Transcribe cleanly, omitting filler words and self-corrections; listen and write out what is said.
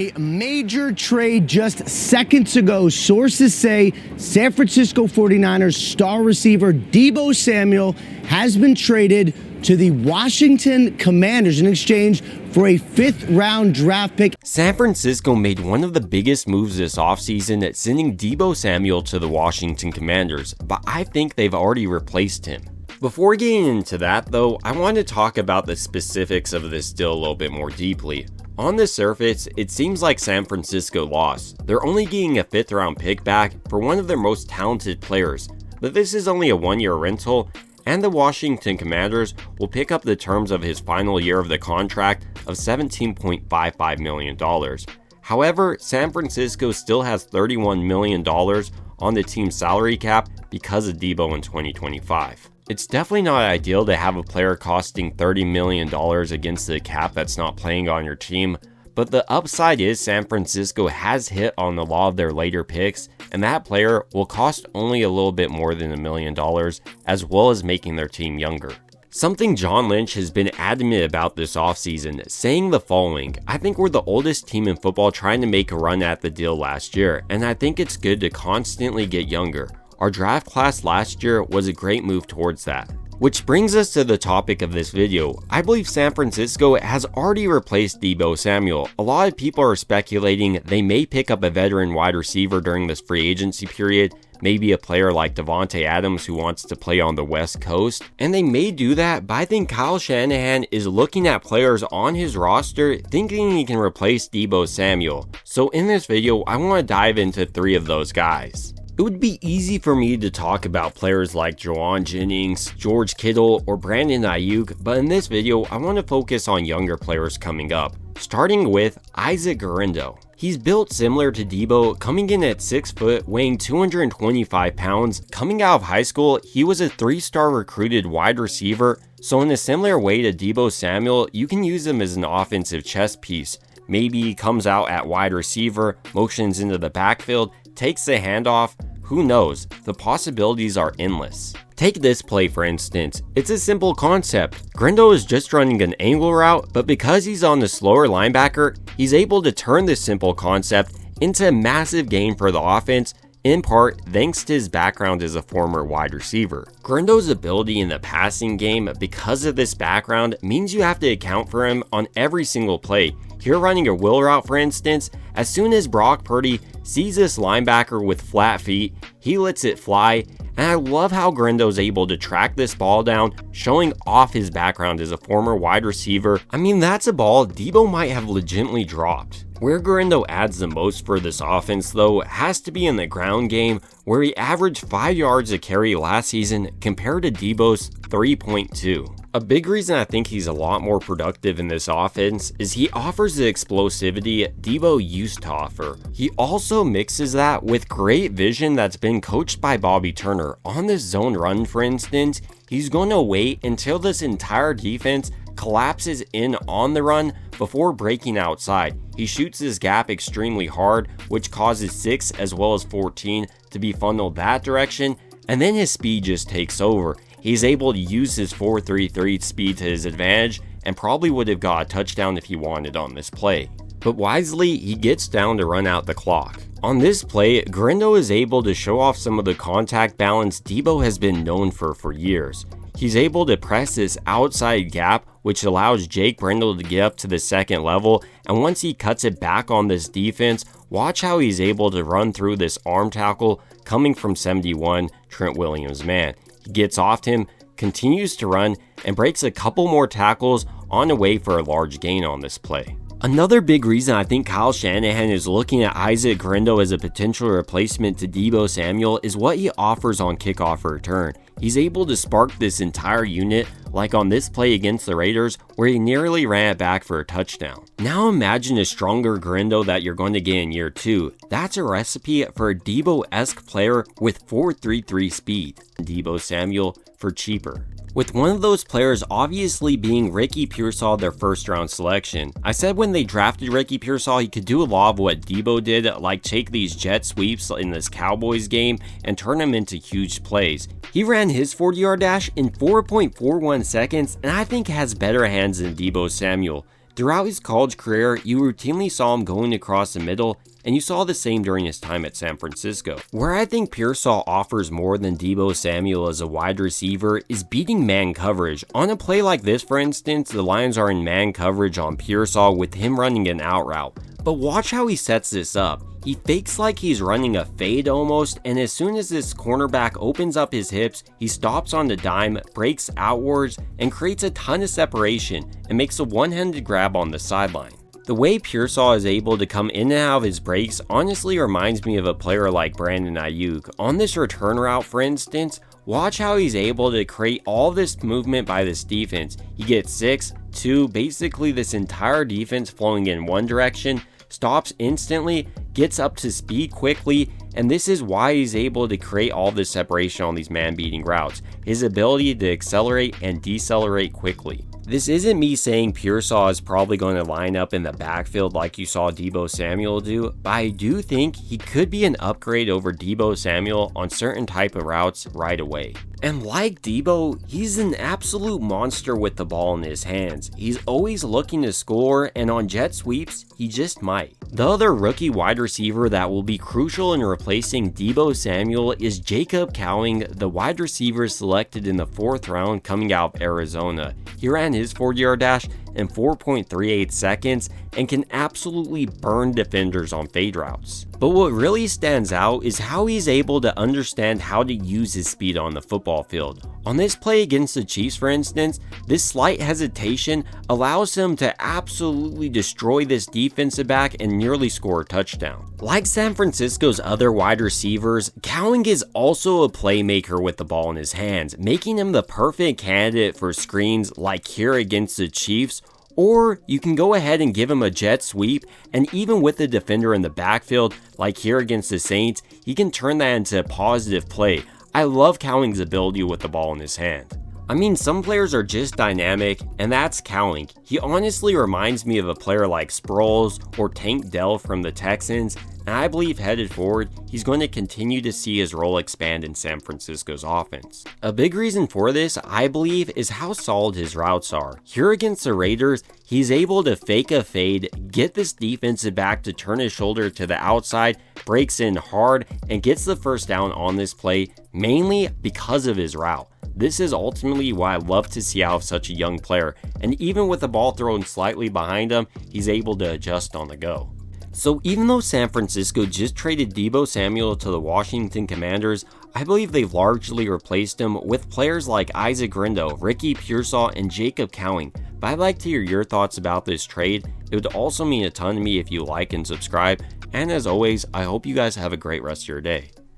A major trade just seconds ago. Sources say San Francisco 49ers star receiver Deebo Samuel has been traded to the Washington Commanders in exchange for a 5th-round draft pick. San Francisco made one of the biggest moves this offseason, sending Deebo Samuel to the Washington Commanders, but I think they've already replaced him. Before getting into that though, I want to talk about the specifics of this deal a little bit more deeply. On the surface, it seems like San Francisco lost. They're only getting a 5th-round pick back for one of their most talented players, but this is only a 1-year rental, and the Washington Commanders will pick up the terms of his final year of the contract of $17.55 million. However, San Francisco still has $31 million on the team's salary cap because of Deebo in 2025. It's definitely not ideal to have a player costing $30 million against the cap that's not playing on your team, but the upside is San Francisco has hit on the law of their later picks, and that player will cost only a little bit more than $1 million, as well as making their team younger. Something John Lynch has been adamant about this offseason, saying the following: "I think we're the oldest team in football trying to make a run at the deal last year, and I think it's good to constantly get younger. Our draft class last year was a great move towards that." Which brings us to the topic of this video. I believe San Francisco has already replaced Deebo Samuel. A lot of people are speculating they may pick up a veteran wide receiver during this free agency period, maybe a player like Davante Adams who wants to play on the West Coast, and they may do that, but I think Kyle Shanahan is looking at players on his roster thinking he can replace Deebo Samuel. So in this video, I want to dive into 3 of those guys. It would be easy for me to talk about players like Juwan Jennings, George Kittle, or Brandon Ayuk, but in this video, I want to focus on younger players coming up, starting with Isaac Guerendo. He's built similar to Deebo, coming in at 6 foot, weighing 225 pounds. Coming out of high school, he was a 3-star recruited wide receiver, so in a similar way to Deebo Samuel, you can use him as an offensive chess piece. Maybe he comes out at wide receiver, motions into the backfield, takes the handoff. Who knows? The possibilities are endless. Take this play for instance. It's a simple concept. Guerendo is just running an angle route, but because he's on the slower linebacker, he's able to turn this simple concept into a massive gain for the offense, in part thanks to his background as a former wide receiver. Guerendo's ability in the passing game because of this background means you have to account for him on every single play. Here running a wheel route for instance, as soon as Brock Purdy sees this linebacker with flat feet, he lets it fly, and I love how Guerendo's able to track this ball down, showing off his background as a former wide receiver. I mean, that's a ball Deebo might have legitimately dropped. Where Guerendo adds the most for this offense though has to be in the ground game, where he averaged 5 yards a carry last season compared to Deebo's 3.2. A big reason I think he's a lot more productive in this offense is he offers the explosivity Deebo used to offer. He also mixes that with great vision that's been coached by Bobby Turner. On this zone run for instance, he's going to wait until this entire defense collapses in on the run before breaking outside. He shoots his gap extremely hard, which causes 6 as well as 14 to be funneled that direction, and then his speed just takes over. He's able to use his 4.33 speed to his advantage and probably would have got a touchdown if he wanted on this play. But wisely, he gets down to run out the clock. On this play, Guerendo is able to show off some of the contact balance Deebo has been known for years. He's able to press this outside gap, which allows Jake Brendel to get up to the second level, and once he cuts it back on this defense, watch how he's able to run through this arm tackle coming from 71, Trent Williams' man. He gets off him, continues to run, and breaks a couple more tackles on the way for a large gain on this play. Another big reason I think Kyle Shanahan is looking at Isaac Guerendo as a potential replacement to Deebo Samuel is what he offers on kickoff return. He's able to spark this entire unit, like on this play against the Raiders where he nearly ran it back for a touchdown. Now imagine a stronger Guerendo that you're going to get in year 2. That's a recipe for a Deebo-esque player with 4.33 speed. Deebo Samuel for cheaper. With one of those players obviously being Ricky Pearsall, their 1st round selection. I said when they drafted Ricky Pearsall, he could do a lot of what Deebo did, like take these jet sweeps in this Cowboys game and turn them into huge plays. He ran his 40-yard dash in 4.41 seconds, and I think has better hands than Deebo Samuel. Throughout his college career, you routinely saw him going across the middle, and you saw the same during his time at San Francisco. Where I think Pearsall offers more than Deebo Samuel as a wide receiver is beating man coverage. On a play like this, for instance, the Lions are in man coverage on Pearsall with him running an out route. But watch how he sets this up. He fakes like he's running a fade almost, and as soon as this cornerback opens up his hips, he stops on the dime, breaks outwards, and creates a ton of separation and makes a one-handed grab on the sideline. The way Pearsall is able to come in and out of his breaks honestly reminds me of a player like Brandon Ayuk. On this return route, for instance, watch how he's able to create all this movement by this defense. He gets 6, 2, basically this entire defense flowing in one direction, stops instantly, gets up to speed quickly, and this is why he's able to create all this separation on these man-beating routes. His ability to accelerate and decelerate quickly. This isn't me saying Pearsall is probably going to line up in the backfield like you saw Deebo Samuel do, but I do think he could be an upgrade over Deebo Samuel on certain type of routes right away. And like Deebo, he's an absolute monster with the ball in his hands. He's always looking to score, and on jet sweeps, he just might. The other rookie wide receiver that will be crucial in replacing Deebo Samuel is Jacob Cowing, the wide receiver selected in the 4th round coming out of Arizona. He ran his 40-yard dash in 4.38 seconds and can absolutely burn defenders on fade routes. But what really stands out is how he's able to understand how to use his speed on the football field. On this play against the Chiefs, for instance, this slight hesitation allows him to absolutely destroy this defensive back and nearly score a touchdown. Like San Francisco's other wide receivers, Cowing is also a playmaker with the ball in his hands, making him the perfect candidate for screens like here against the Chiefs. Or you can go ahead and give him a jet sweep, and even with the defender in the backfield, like here against the Saints, he can turn that into a positive play. I love Cowing's ability with the ball in his hand. I mean, some players are just dynamic, and that's Cowing. He honestly reminds me of a player like Sproles or Tank Dell from the Texans, and I believe headed forward, he's going to continue to see his role expand in San Francisco's offense. A big reason for this, I believe, is how solid his routes are. Here against the Raiders, he's able to fake a fade, get this defensive back to turn his shoulder to the outside, breaks in hard, and gets the first down on this play, mainly because of his route. This is ultimately why I love to see out of such a young player, and even with the ball thrown slightly behind him, he's able to adjust on the go. So even though San Francisco just traded Deebo Samuel to the Washington Commanders, I believe they've largely replaced him with players like Isaac Guerendo, Ricky Pearsall, and Jacob Cowing. But I'd like to hear your thoughts about this trade. It would also mean a ton to me if you like and subscribe. And as always, I hope you guys have a great rest of your day.